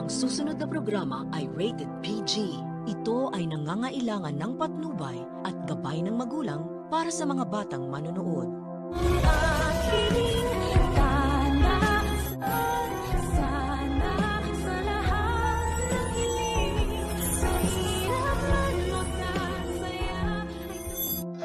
Ang susunod na programa ay rated PG. Ito ay nangangailangan ng patnubay at gabay ng magulang para sa mga batang manonood.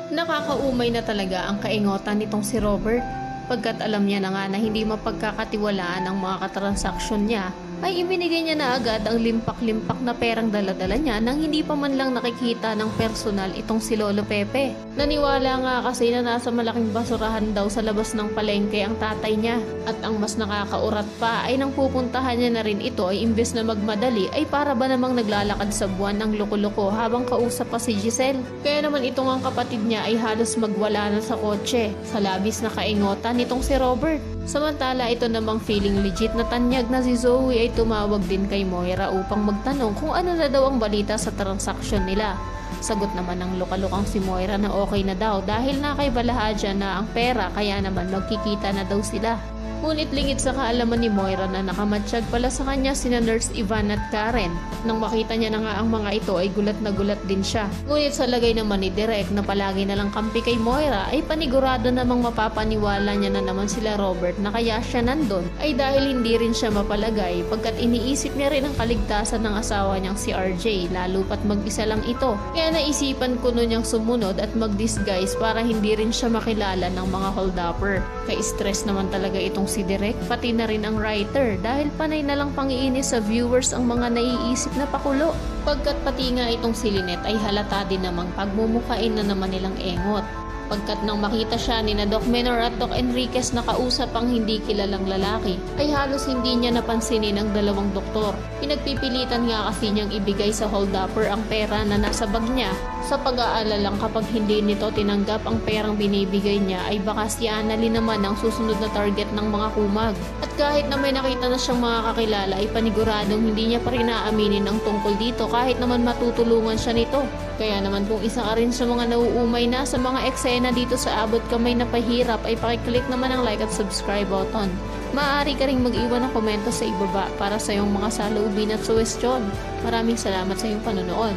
Nakakaumay na talaga ang kaingotan nitong si Robert. Pagkat alam niya na nga na hindi mapagkakatiwalaan ang mga katransaksyon niya, ay ibinigay niya na agad ang limpak-limpak na perang dala-dala niya nang hindi pa man lang nakikita ng personal itong si Lolo Pepe. Naniwala nga kasi na nasa malaking basurahan daw sa labas ng palengke ang tatay niya. At ang mas nakakaurat pa ay nang pupuntahan niya na rin ito ay imbes na magmadali ay para ba namang naglalakad sa buwan ng loko-loko habang kausap pa si Giselle. Kaya naman itong ang kapatid niya ay halos magwala na sa kotse sa labis na kaingotan nitong si Robert. Samantala ito namang feeling legit na tanyag na si Zoe ay tumawag din kay Moira upang magtanong kung ano na daw ang balita sa transaksyon nila. Sagot naman ng lukalukang si Moira na okay na daw dahil nakaibalahan na ang pera kaya naman magkikita na daw sila. Ngunit lingid sa kaalaman ni Moira na nakamatsyag pala sa kanya sina Nurse Ivan at Karen. Nang makita niya na nga ang mga ito ay gulat na gulat din siya. Ngunit sa lagay naman ni Direk na palagi na lang kampi kay Moira ay panigurado namang mapapaniwala niya na naman sila Robert na kaya siya nandun ay dahil hindi rin siya mapalagay pagkat iniisip niya rin ang kaligtasan ng asawa niyang si RJ lalo pat mag-isa lang ito. Kaya naisipan ko nun niyang sumunod at mag-disguise para hindi rin siya makilala ng mga holdupper. Ka-stress naman talaga itong si Direk pati na rin ang writer dahil panay na lang pangiinis sa viewers ang mga naiisip na pakulo. Pagkat pati nga itong si Lynette ay halata din namang pagmumukain na naman nilang engot. Pagkat nang makita siya ni na Doc Menor at Doc Enriquez na kausap ang hindi kilalang lalaki, ay halos hindi niya napansinin ang dalawang doktor. Pinagpipilitan nga kasi niyang ibigay sa holdupper ang pera na nasa bag niya sa pag-aalalang kapag hindi nito tinanggap ang perang binibigay niya ay baka si Annalyn naman ang susunod na target ng mga kumag. At kahit na may nakita na siyang mga kakilala ay paniguradong hindi niya pa rin naaminin ang tungkol dito kahit naman matutulungan siya nito. Kaya naman kung isa ka rin sa mga nauumay na sa mga eksena dito sa Abot Kamay na Pahirap ay pakiclick naman ang like at subscribe button. Maaari ka ring mag-iwan ng komento sa ibaba para sa iyong mga saloobin at suwestyon. Maraming salamat sa iyong panonood.